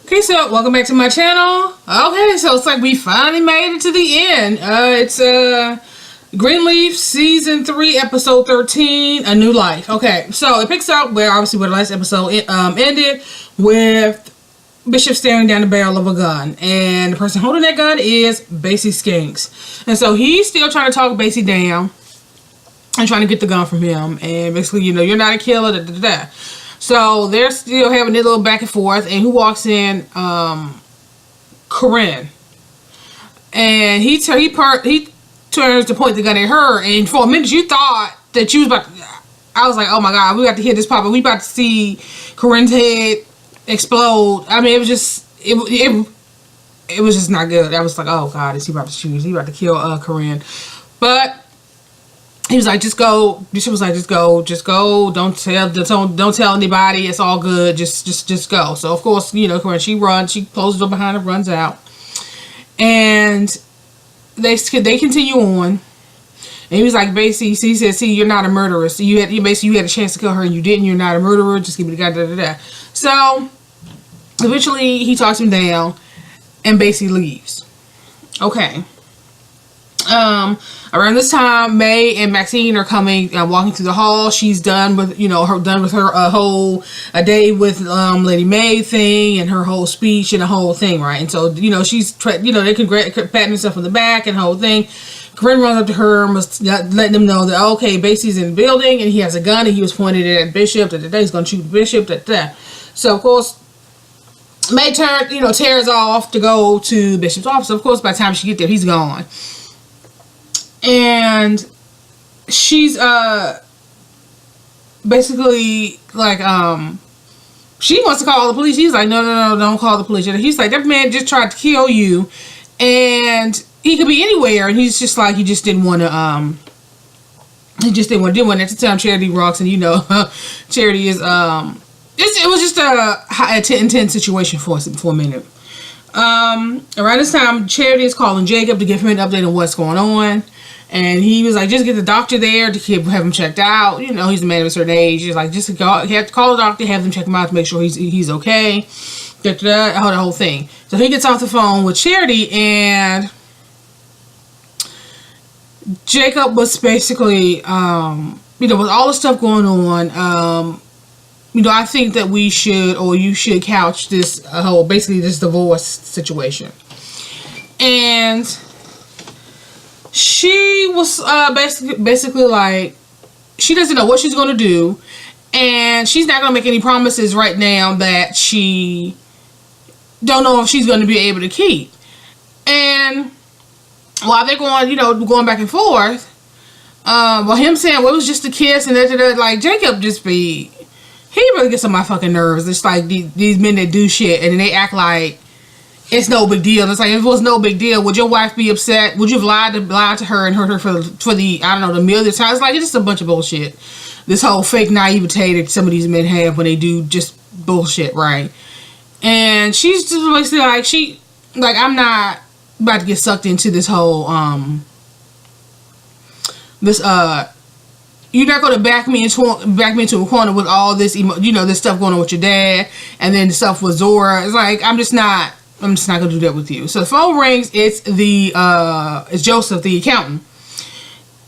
Okay, so welcome back to my channel. Okay, so it's like we finally made it to the end. It's Greenleaf season 3 episode 13, A New Life. Okay, so it picks up where obviously where the last episode ended, with Bishop staring down the barrel of a gun, and the person holding that gun is Basie Skanks. And so he's still trying to talk Basie down and trying to get the gun from him, and basically, you know, you're not a killer, da da da. So they're still having a little back and forth, and who walks in? Karine. And he turns to point the gun at her, and for a minute you thought that you was about to, I was like, oh my god, we got to hear this pop, and we about to see Karine's head explode. I mean, it was just it was just not good. I was like, oh god, is he about to shoot? Is he about to kill Karine? But he was like, just go. Bishop was like, just go. Don't tell anybody. It's all good. Just go. So of course, you know, Karine, she runs. She closes the door behind her, runs out, and they continue on. And he was like, basically, he said, see, you're not a murderer. So you had a chance to kill her and you didn't. You're not a murderer. Just give me the guy. Da da da. So eventually, he talks him down, and basically leaves. Okay. Around this time, May and Maxine are coming, walking through the hall. She's done with, you know, her whole day with Lady May thing and her whole speech and the whole thing, right? And so, you know, she's they can pat herself on the back and the whole thing. Karine runs up to her and was letting them know that, okay, Basie's in the building and he has a gun and he was pointed at Bishop. That he's gonna shoot Bishop. So of course, May tears off to go to Bishop's office. Of course, by the time she gets there, he's gone. And she's basically like she wants to call the police. He's like, no, don't call the police. And he's like, that man just tried to kill you, and he could be anywhere. And he's just like, he just didn't want to do it. At the time, Charity rocks, and you know, Charity is it was just a intense situation for a minute. Around this time, Charity is calling Jacob to give him an update on what's going on. And he was like, just get the doctor there to have him checked out. You know, he's a man of a certain age. He's like, just go, you have to call the doctor, have them check him out to make sure he's okay. The whole thing. So he gets off the phone with Charity, and Jacob was basically, with all the stuff going on, I think that we should, or you should, couch this basically this divorce situation. And she was basically like, she doesn't know what she's going to do, and she's not going to make any promises right now that she don't know if she's going to be able to keep. And while they're going back and forth, him saying, well, it was just a kiss, and like, Jacob he really gets on my fucking nerves. It's like these men that do shit and then they act like it's no big deal. It's like, if it was no big deal, would your wife be upset? Would you have lied to her and hurt her for the, I don't know, the millionth time? It's like, it's just a bunch of bullshit. This whole fake naivete that some of these men have when they do just bullshit, right? And she's just basically like, I'm not about to get sucked into this whole, you're not going to back me into a corner with all this, this stuff going on with your dad, and then the stuff with Zora. It's like, I'm just not going to do that with you. So the phone rings. It's Joseph, the accountant.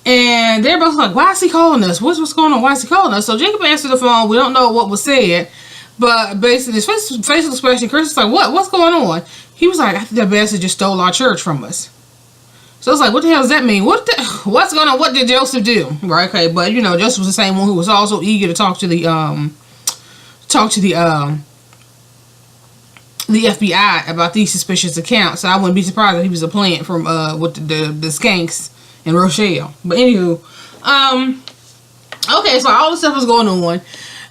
And they're both like, why is he calling us? What's going on? Why is he calling us? So Jacob answered the phone. We don't know what was said, but basically his facial expression, Kerissa's like, what's going on? He was like, I think that bastard just stole our church from us. So it's like, what the hell does that mean? What's going on? What did Joseph do? Right? Okay, but Joseph was the same one who was also eager to talk to the FBI about these suspicious accounts. So I wouldn't be surprised if he was a plant from with the Skanks in Rochelle. But anywho, okay, so all this stuff is going on.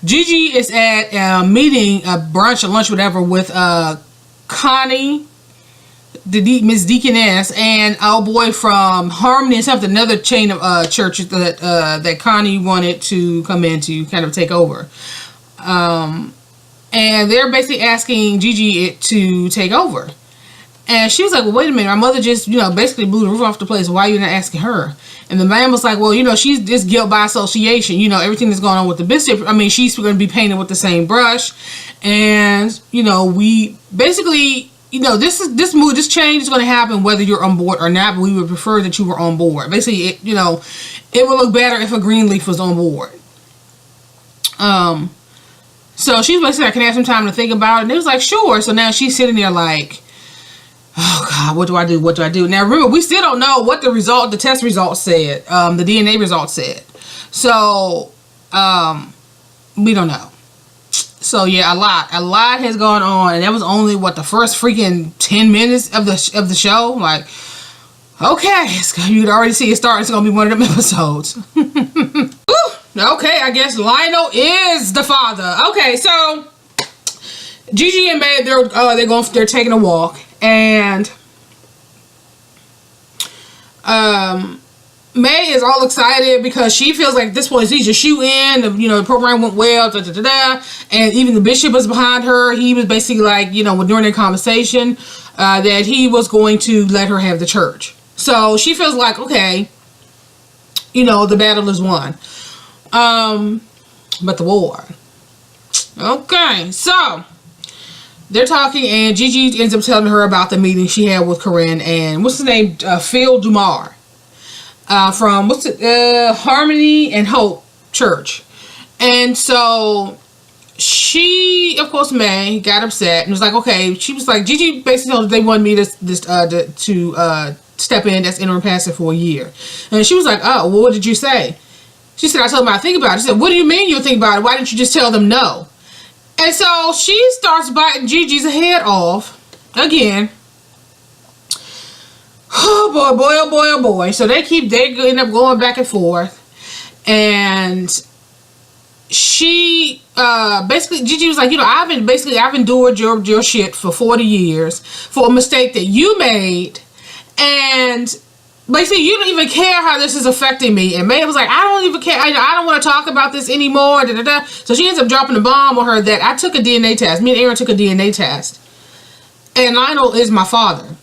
Gigi is at a meeting, a brunch, a lunch, whatever, with Connie, Miss Deaconess, and our boy from Harmony and something, another chain of churches that Connie wanted to come in to kind of take over. And they're basically asking Gigi to take over. And she was like, well, wait a minute, my mother just, basically blew the roof off the place. Why are you not asking her? And the man was like, well, she's just guilt by association. Everything that's going on with the bishop. I mean, she's going to be painted with the same brush. And, we basically, this change is going to happen whether you're on board or not. But we would prefer that you were on board. Basically, it would look better if a Greenleaf was on board. So she was basically like, can I have some time to think about it? And it was like, sure. So now she's sitting there like, oh God, what do I do? What do I do? Now remember, we still don't know what the test results said, the DNA results said. So, we don't know. So yeah, a lot has gone on, and that was only the first freaking 10 minutes of the show. Like, okay, you could already see it starting. It's gonna be one of them episodes. Okay, I guess Lionel is the father. Okay, so Gigi and May, they're taking a walk, and May is all excited because she feels like this point he's a shoe in. The program went well, and even the bishop was behind her. He was basically like, during their conversation, that he was going to let her have the church. So she feels like, okay, the battle is won. But the war. Okay, so they're talking, and Gigi ends up telling her about the meeting she had with Karine and what's his name, Phil Dumar, from Harmony and Hope Church. And so she, of course, May got upset and was like, okay. She was like, Gigi basically told her they wanted me to step in as interim pastor for a year, and she was like, oh, well, what did you say? She said, I told them I think about it. She said, what do you mean you think about it? Why didn't you just tell them no? And so she starts biting Gigi's head off again. Oh boy, oh boy, oh boy. So they end up going back and forth. And she basically, Gigi was like, I've endured your shit for 40 years for a mistake that you made. And basically, you don't even care how this is affecting me. And May was like, I don't even care. I don't want to talk about this anymore. So she ends up dropping the bomb on her that I took a DNA test. Me and Aaron took a DNA test. And Lionel is my father.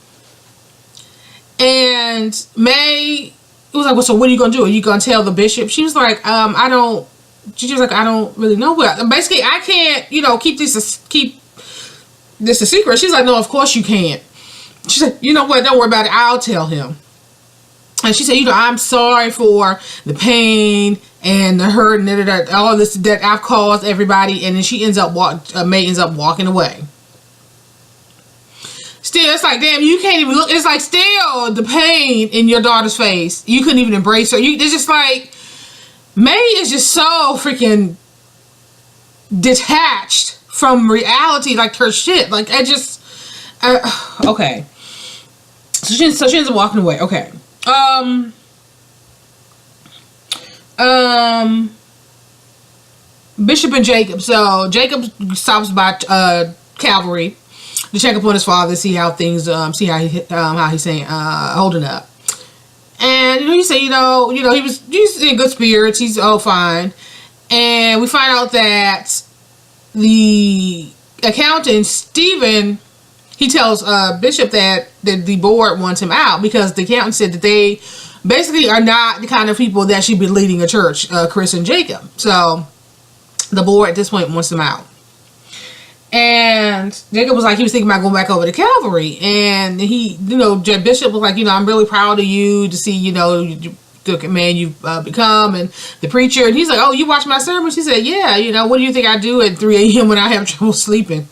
And May was like, well, so what are you going to do? Are you going to tell the bishop? She was like, I don't really know. But basically, I can't, keep this a secret. She's like, no, of course you can't. She said, you know what? Don't worry about it. I'll tell him. And she said, I'm sorry for the pain and the hurt and all this that I've caused everybody. And then she ends up May ends up walking away. Still, it's like, damn, you can't even look. It's like, still, the pain in your daughter's face. You couldn't even embrace her. It's just like, May is just so freaking detached from reality, like her shit. Like, okay. So she ends up walking away. Okay. Bishop and Jacob. So Jacob stops by Calvary to check up on his father, see how things, see how he's saying, holding up. And he said, he's in good spirits. He's fine. And we find out that the accountant Stephen, he tells Bishop that the board wants him out because the accountant said that they basically are not the kind of people that should be leading a church, Kerissa and Jacob. So the board at this point wants him out. And Jacob was like, he was thinking about going back over to Calvary. And he, Bishop was like, I'm really proud of you to see, the man you've become and the preacher. And he's like, oh, you watch my sermons? He said, yeah, what do you think I do at 3 a.m. when I have trouble sleeping?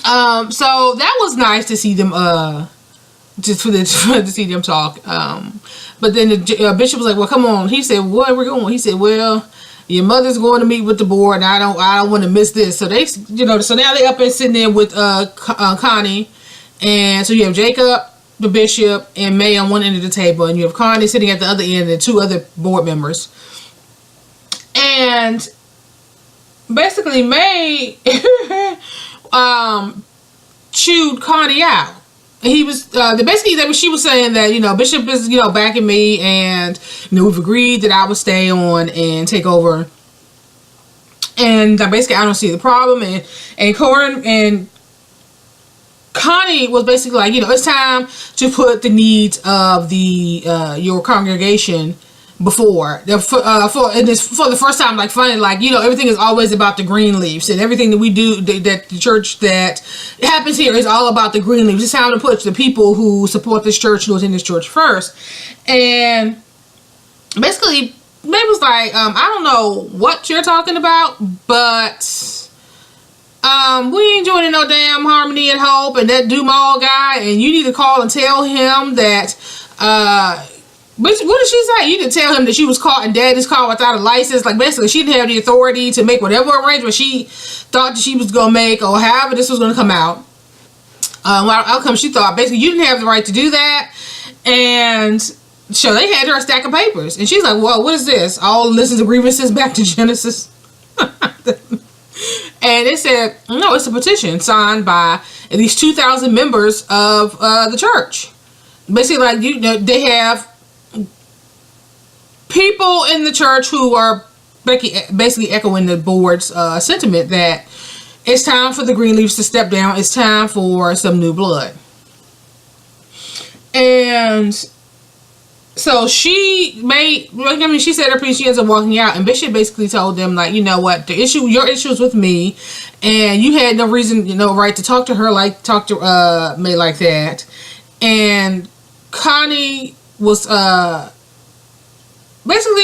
So that was nice to see them, to see them talk. But then the bishop was like, well, come on. He said, where we're going? He said, well, your mother's going to meet with the board, and I don't want to miss this. So they, so now they up and sitting there with Connie, and so you have Jacob, the bishop, and May on one end of the table, and you have Connie sitting at the other end, and 2 other board members. And basically, May chewed Connie out. And he was basically she was saying that Bishop is backing me, and we've agreed that I would stay on and take over, and basically I don't see the problem. And Karine and Connie was basically like, it's time to put the needs of your congregation before for the first time, like, funny, like, everything is always about the Greenleafs, and everything that we do, that the church that happens here is all about the Greenleafs. It's time to put the people who support this church, who is in this church, first. And basically, Babe was like, I don't know what you're talking about, but we ain't joining no damn Harmony and Hope and that Dumal guy, and you need to call and tell him that, what did she say? You didn't tell him that she was caught in Daddy's car without a license. Like, basically, she didn't have the authority to make whatever arrangement she thought that she was going to make, or however this was going to come out. What outcome she thought. Basically, you didn't have the right to do that. And so they had her a stack of papers. And she's like, well, what is this? All lists of grievances back to Genesis. And they said, no, it's a petition signed by at least 2,000 members of the church. Basically, like, they have people in the church who are basically echoing the board's sentiment that it's time for the Greenleafs to step down. It's time for some new blood. And so she said her piece. She ends up walking out, and Bishop basically told them, like, you know what, your issue is with me, and you had no reason, right to talk to her, talk to me like that. And Connie was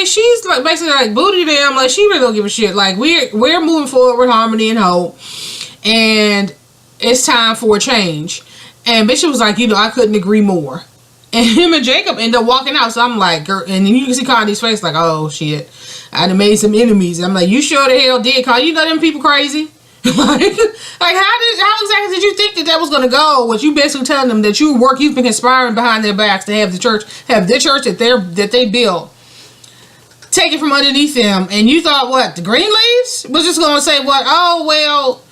she's like booty them, like, she really don't give a shit. Like, we're moving forward with Harmony and Hope, and it's time for a change. And Bishop was like, I couldn't agree more. And him and Jacob end up walking out. So I'm like, girl, and then you can see Connie's face, like, oh shit, I done made some enemies. And I'm like, you sure the hell did, Connie. Them people crazy. like how exactly did you think that was gonna go? What you basically telling them that you've been conspiring behind their backs to have their church that they built taken from underneath them, and you thought what, the Greenleafs was just gonna say what? Oh well,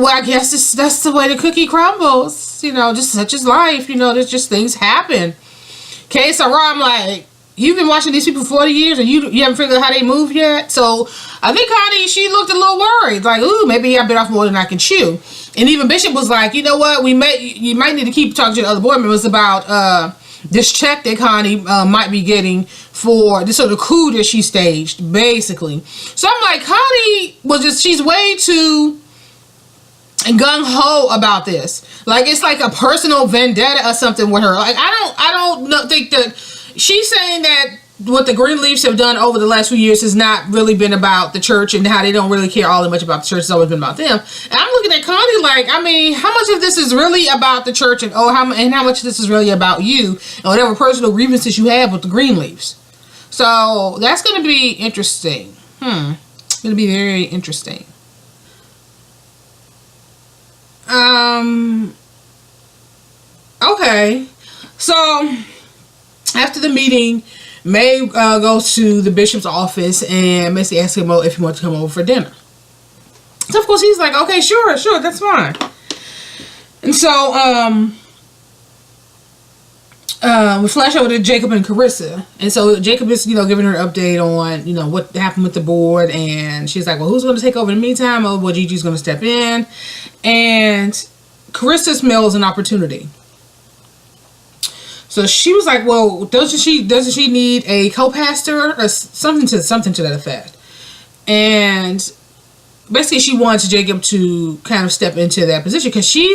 I guess that's the way the cookie crumbles. Just such is life. There's just things happen. Okay, so I'm like, you've been watching these people for 40 years and you haven't figured out how they move yet? So I think Connie, she looked a little worried. Like, ooh, maybe I bit off more than I can chew. And even Bishop was like, you know what? You might need to keep talking to the other board members about this check that Connie might be getting for this sort of coup that she staged, basically. So I'm like, Connie she's way too gung-ho about this. Like, it's like a personal vendetta or something with her. Like, I don't think that she's saying that what the Greenleafs have done over the last few years has not really been about the church, and how they don't really care all that much about the church. It's always been about them. And I'm looking at Connie like, I mean, how much of this is really about the church, and how much of this is really about you and whatever personal grievances you have with the Greenleafs? So that's going to be interesting. It's going to be very interesting. Okay, so after the meeting, May goes to the bishop's office and basically asks him if he wants to come over for dinner. So of course he's like, okay, sure, that's fine. And so we flash over to Jacob and Kerissa, and so Jacob is giving her an update on what happened with the board, and she's like, well, who's going to take over in the meantime? Oh, well, Gigi's going to step in, and Kerissa smells an opportunity. So she was like, well, doesn't she need a co-pastor or something to that effect? And basically she wants Jacob to kind of step into that position, because she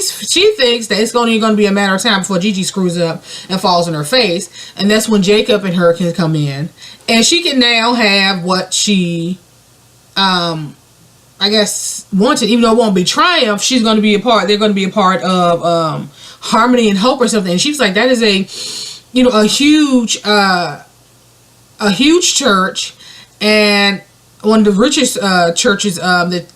thinks that it's only going to be a matter of time before Gigi screws up and falls on her face, and that's when Jacob and her can come in, and she can now have what she I guess wanted, even though it won't be triumph. They're going to be a part of Harmony and Hope or something. And she was like, that is a huge church, and one of the richest churches that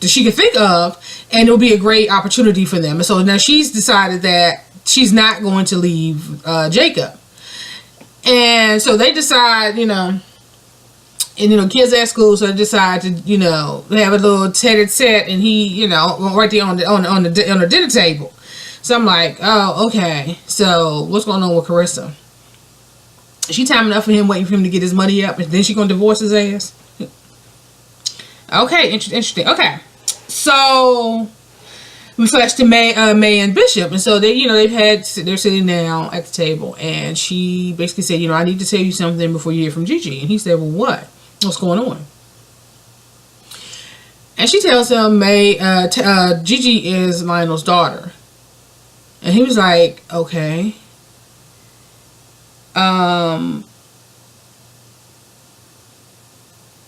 she could think of, and it'll be a great opportunity for them. And so now she's decided that she's not going to leave Jacob. And so they decide, kids at school, so they decide to, have a little tete-a-tete, and he, right there on the dinner table. So I'm like, oh, okay. So what's going on with Kerissa? She time enough for him, waiting for him to get his money up, and then she gonna divorce his ass? Okay, interesting. Okay, so flashed to May and Bishop. And so they're sitting down at the table, and she basically said, I need to tell you something before you hear from Gigi. And he said, well, what? What's going on? And she tells him Gigi is Lionel's daughter. And he was like, okay.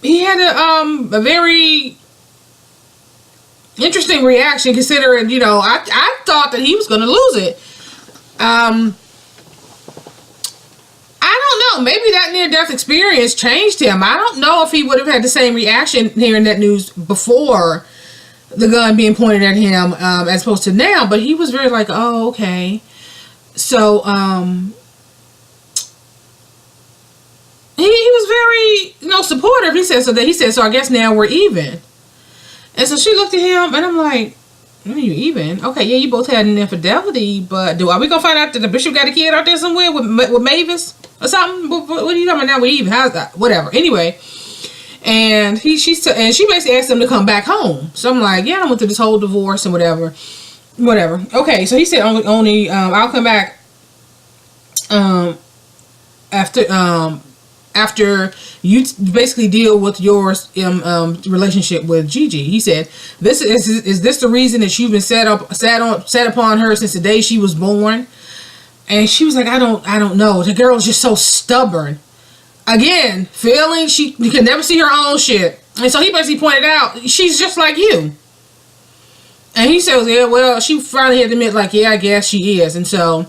He had a very interesting reaction, considering, I thought that he was going to lose it. I don't know. Maybe that near-death experience changed him. I don't know if he would have had the same reaction hearing that news before the gun being pointed at him as opposed to now. But he was very like, oh, okay. So, he was very, supportive. He said, so I guess now we're even. And so she looked at him, and I'm like, are you even? Okay, yeah, you both had an infidelity, but are we gonna find out that the bishop got a kid out there somewhere with Mavis or something? What are you talking about now? We even? How's that? Whatever. Anyway, and she basically asked him to come back home. So I'm like, yeah, I went through this whole divorce and whatever. Okay, so he said only I'll come back after you basically deal with your relationship with Gigi. He said, is this the reason that you've been set upon her since the day she was born? And she was like, I don't know. The girl is just so stubborn. Again, feeling she can never see her own shit. And so he basically pointed out, she's just like you. And he said, yeah, well, she finally had to admit, like, yeah, I guess she is. And so,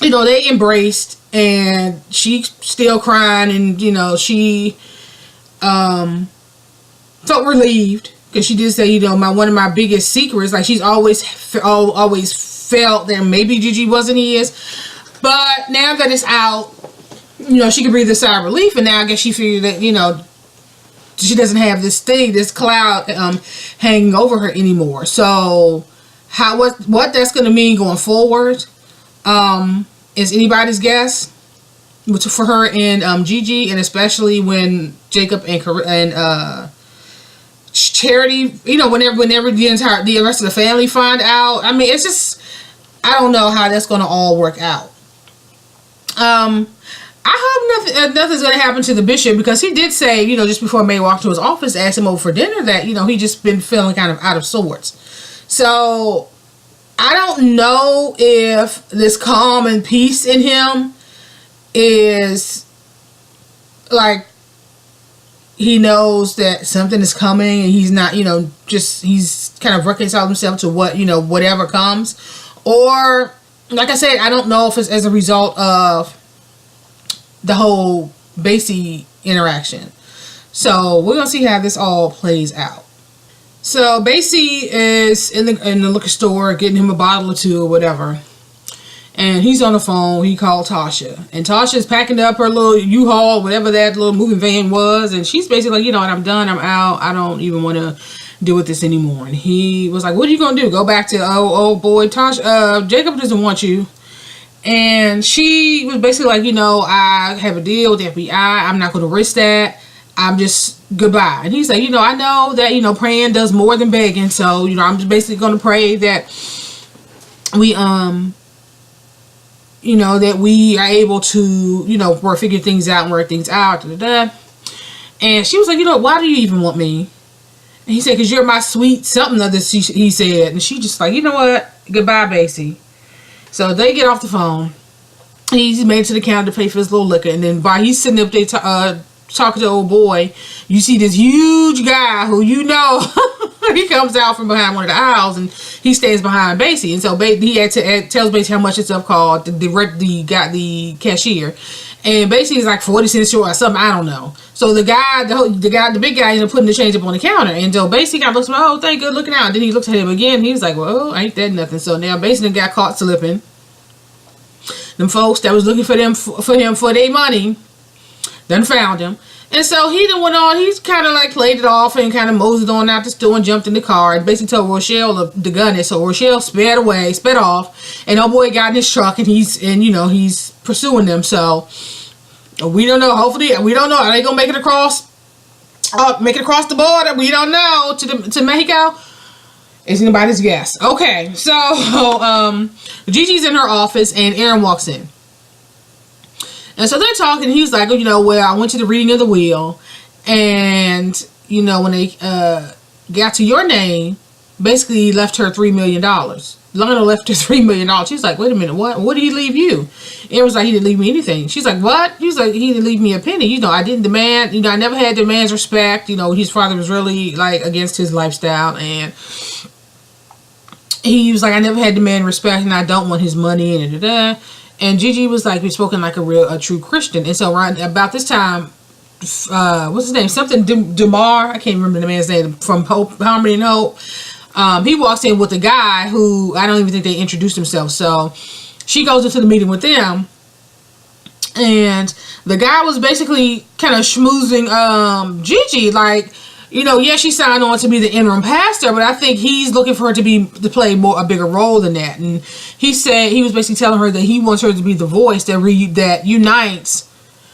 they embraced. And she still crying, and she felt relieved, because she did say, one of my biggest secrets, like, she's always felt that maybe Gigi wasn't his, but now that it's out, she can breathe a sigh of relief. And now I guess she figured that she doesn't have this cloud hanging over her anymore. So what that's going to mean going forward is anybody's guess for her and Gigi, and especially when Jacob and Charity, whenever the rest of the family find out. I mean, it's just, I don't know how that's going to all work out. I hope nothing's going to happen to the bishop, because he did say, just before May walked to his office, asked him over for dinner, that he just been feeling kind of out of sorts. So I don't know if this calm and peace in him is like he knows that something is coming, and he's not, he's kind of reconciled himself to what, whatever comes. Or, like I said, I don't know if it's as a result of the whole Basie interaction. So we're going to see how this all plays out. So Basie is in the liquor store getting him a bottle or two or whatever. And he's on the phone. He called Tasha. And Tasha's packing up her little U-Haul, whatever that little moving van was. And she's basically like, I'm done. I'm out. I don't even want to deal with this anymore. And he was like, what are you going to do? Go back to, oh boy, Tasha, Jacob doesn't want you. And she was basically like, I have a deal with the FBI. I'm not going to risk that. I'm just goodbye. And he's like, I know that, praying does more than begging. So, I'm just basically going to pray that we, that we are able to, figure things out and work things out. Da, da, da. And she was like, why do you even want me? And he said, because you're my sweet something of this, he said. And she just like, what? Goodbye, Basie. So they get off the phone. He's made it to the counter to pay for his little liquor. And then while he's sitting up there talking to old boy, you see this huge guy who he comes out from behind one of the aisles, and he stands behind Basie. And so he tells Basie how much it's up called, the cashier. And Basie is like 40 cents short or something, I don't know. So the big guy is putting the change up on the counter. And so Basie kind of looks like, oh, thank good looking out. And then he looks at him again, and he's like, well, ain't that nothing. So now Basie got caught slipping. Them folks that was looking for him for their money done found him. And so he done went on, he's kind of like played it off and kind of moseyed on out the store and jumped in the car and basically told Rochelle the gun is. So Rochelle sped off, and old boy got in his truck, and he's pursuing them. So we don't know. Hopefully, we don't know. Are they gonna make it across the border? We don't know to Mexico. Is anybody's guess. Okay, so Gigi's in her office and Aaron walks in. And so they're talking. He's like, well, I went to the reading of the will. And, when they got to your name, basically he left her $3 million. Lionel left her $3 million. She's like, wait a minute, what? What did he leave you? Aaron was like, he didn't leave me anything. She's like, what? He was like, he didn't leave me a penny. I didn't demand, I never had the man's respect. His father was really, against his lifestyle. And he was like, I never had the man respect, and I don't want his money, and da-da-da. And Gigi was like, we've spoken like a true Christian. And so right about this time, what's his name? Something Demar. I can't remember the man's name from Harmony and Hope. He walks in with a guy who I don't even think they introduced themselves. So she goes into the meeting with them, and the guy was basically kind of schmoozing Gigi, she signed on to be the interim pastor, but I think he's looking for her to play a bigger role than that. And he said he was basically telling her that he wants her to be the voice that unites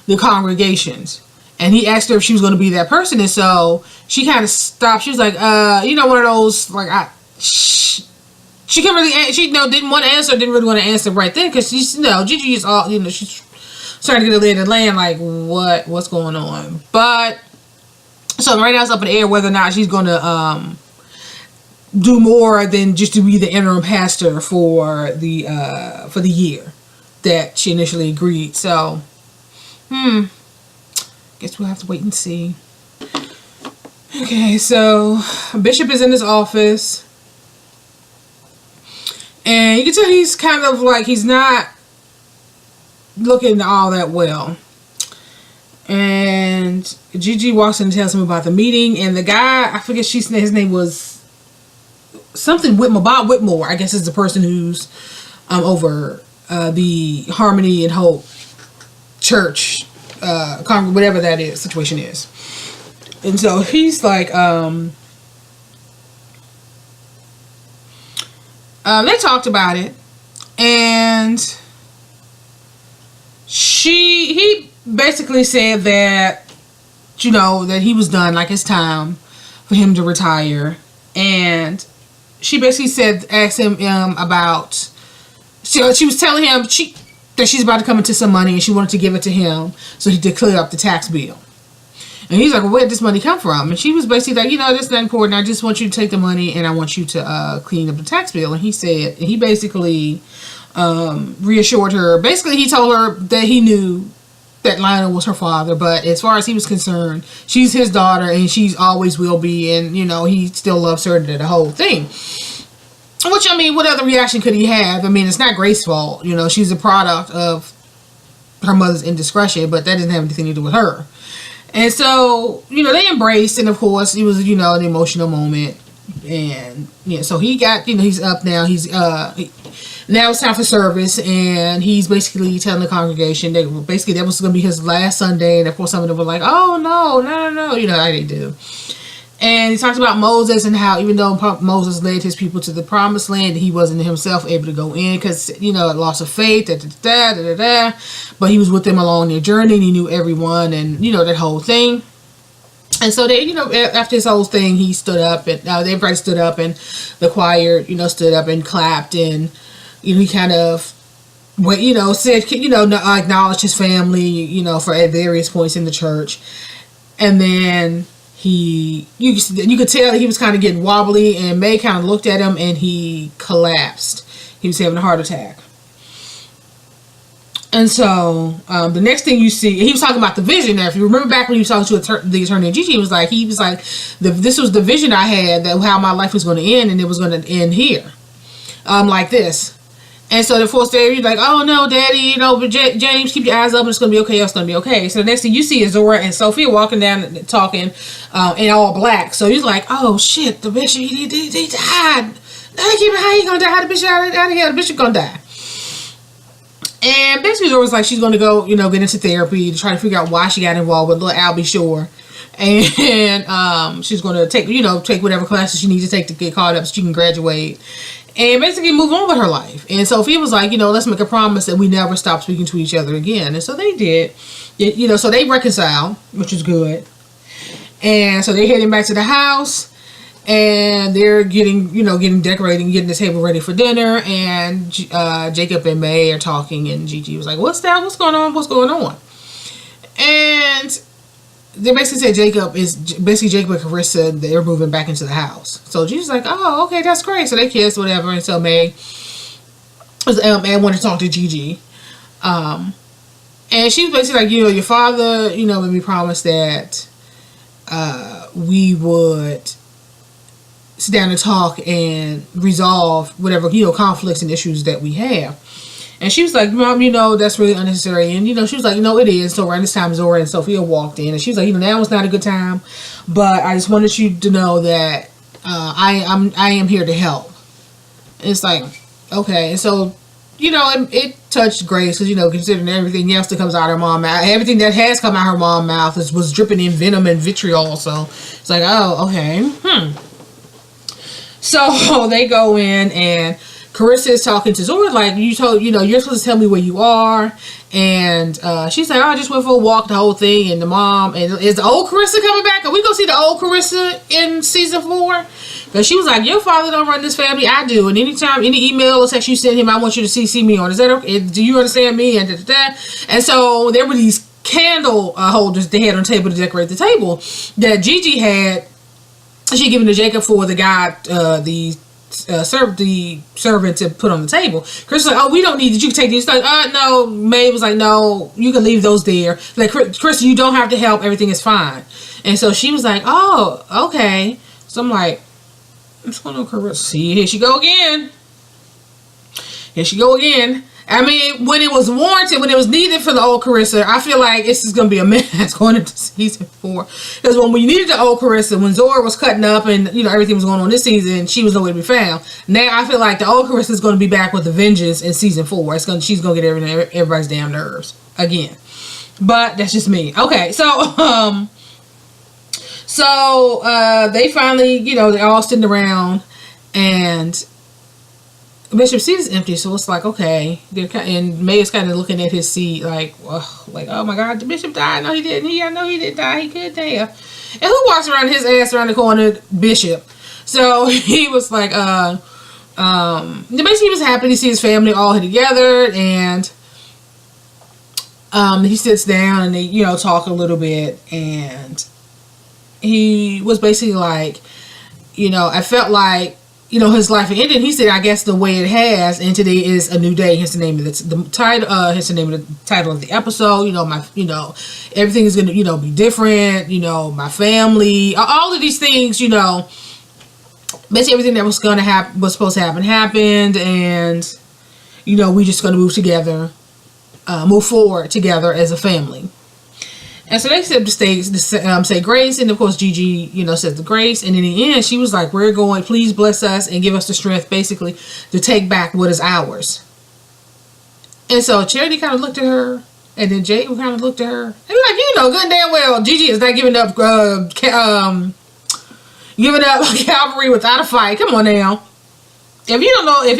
the congregations. And he asked her if she was going to be that person, and so she kind of stopped. She was like, one of those she couldn't really, didn't want to answer, didn't really want to answer right then, because she's Gigi is all she's starting to get a lay of the land, like what's going on, but. So right now it's up in the air whether or not she's going to do more than just to be the interim pastor for the year that she initially agreed. So, guess we'll have to wait and see. Okay, so Bishop is in his office, and you can tell he's kind of he's not looking all that well. And Gigi walks in and tells him about the meeting, and the guy, I forget his name was something Whitmore, Bob Whitmore, I guess is the person who's over the Harmony and Hope Church, whatever that situation is. And so he's like, they talked about it, and he basically said that, that he was done, it's time for him to retire. And she basically asked him about, she was telling him that she's about to come into some money, and she wanted to give it to him so he could clear up the tax bill. And he's like, well, where did this money come from? And she was basically like, that's not important. I just want you to take the money, and I want you to clean up the tax bill. And he basically reassured her. Basically, he told her that he knew that Lionel was her father, but as far as he was concerned, she's his daughter, and she's always will be, and he still loves her, the whole thing. Which, what other reaction could he have? It's not Grace's fault. She's a product of her mother's indiscretion, but that doesn't have anything to do with her. And so, they embraced, and of course, it was, an emotional moment. And so he got, he's up now. Now it's time for service, and he's basically telling the congregation that that was going to be his last Sunday. And of course, some of them were like, "Oh no, how they do." And he talks about Moses and how even though Moses led his people to the promised land, he wasn't himself able to go in because loss of faith, but he was with them along their journey, and he knew everyone, and that whole thing. And so they, after this whole thing, he stood up, and everybody stood up, and the choir, stood up and clapped, and he kind of, said, acknowledged his family, for at various points in the church. And then you could tell he was kind of getting wobbly, and May kind of looked at him, and he collapsed. He was having a heart attack. And so the next thing you see, he was talking about the vision. Now, if you remember back when he was talking to the attorney, Gigi was like, this was the vision I had, that how my life was going to end, and it was going to end here, like this. And so of course they're like, oh no, Daddy, but James, keep your eyes open. It's going to be okay. It's going to be okay. So the next thing you see is Zora and Sophia walking down and talking in all black. So he's like, oh shit, the bishop, he died. How you going to die? How the bishop out of here? The bishop going to die. And basically Zora's like, she's going to go, get into therapy to try to figure out why she got involved with little Albie Shore. And she's going to take whatever classes she needs to take to get caught up so she can graduate. And basically move on with her life. And Sophia was like, let's make a promise that we never stop speaking to each other again. And so they did. So they reconciled, which is good. And so they're heading back to the house. And they're getting decorating, getting the table ready for dinner. And Jacob and May are talking, and Gigi was like, "What's that? What's going on? What's going on?" And they basically said Jacob and Kerissa, they're moving back into the house. So Gigi's like, "Oh, okay, that's great." So they kiss, whatever. And so May wanted to talk to Gigi. And she was basically like, your father, made me promise that we would sit down and talk and resolve whatever, conflicts and issues that we have. And she was like, "Mom, that's really unnecessary." And, she was like, "It is." So around this time, Zora and Sophia walked in. And she was like, "Now is not a good time. But I just wanted you to know that I am here to help." And it's like, okay. And so, it touched Grace because, considering everything else that comes out of her mom's mouth, everything that has come out of her mom's mouth was dripping in venom and vitriol. So it's like, oh, okay. So they go in, and Kerissa is talking to Zora like, you're supposed to tell me where you are. And she's like, "Oh, I just went for a walk," the whole thing. And the mom, and is the old Kerissa coming back? Are we gonna see the old Kerissa in season 4? Because she was like, "Your father don't run this family, I do. And anytime, any email or text you send him, I want you to CC me on. Is that okay? Do you understand me?" And And so there were these candle holders they had on the table to decorate the table that Gigi had. She given to Jacob for the guy, the servant to put on the table. Chris was like, "Oh, we don't need it. You can take these." Like, no. May was like, "No, you can leave those there. Like, Chris, you don't have to help. Everything is fine." And so she was like, "Oh, okay." So I'm like, what's going on, Kerissa? See, here she go again. Here she go again. I mean, when it was warranted, when it was needed for the old Kerissa, I feel like this is going to be a mess going into season 4. Because when we needed the old Kerissa, when Zora was cutting up and, everything was going on this season, she was nowhere to be found. Now, I feel like the old Kerissa is going to be back with a vengeance in season 4. She's going to get everybody's damn nerves again. But that's just me. Okay, so, they finally, they're all sitting around, and Bishop's seat is empty, so it's like, okay. And May is kind of looking at his seat like, oh my God, the Bishop died. No, he didn't. I know he didn't die. He could die. And who walks around his ass around the corner? Bishop. So he was like, basically he was happy to see his family all together, and he sits down and they, talk a little bit, and he was basically like, I felt like, his life ended. He said, "I guess the way it has, and today is a new day." Hence the name of the title. Hence the name of the title of the episode. Everything is gonna, be different. My family, all of these things. Basically everything that was supposed to happen, happened, and we just gonna move together, move forward together as a family. And so they said to say grace, and of course Gigi, said the grace, and in the end she was like, "We're going, please bless us and give us the strength, basically, to take back what is ours." And so Charity kind of looked at her, and then Jay kind of looked at her, and like, good and damn well, Gigi is not giving up Calvary without a fight. Come on now. If you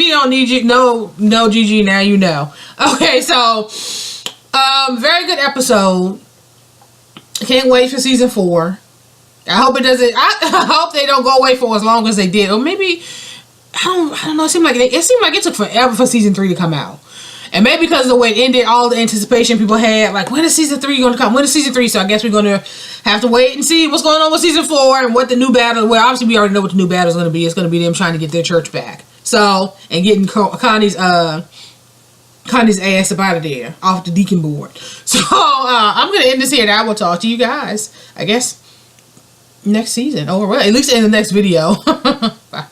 don't need you, no Gigi, now you know. Okay, so very good episode. Can't wait for season 4. I hope it doesn't. I hope they don't go away for as long as they did, or maybe I don't know. It seemed like it took forever for season 3 to come out, and maybe because of the way it ended, all the anticipation people had, like, when is season 3 going to come? When is season 3? So I guess we're going to have to wait and see what's going on with season 4 and what the new battle. Well, obviously we already know what the new battle is going to be. It's going to be them trying to get their church back. So, and getting Connie's ass up out of there, off the deacon board. So I'm gonna end this here, and I will talk to you guys, I guess, next season, or well, at least in the next video. Bye.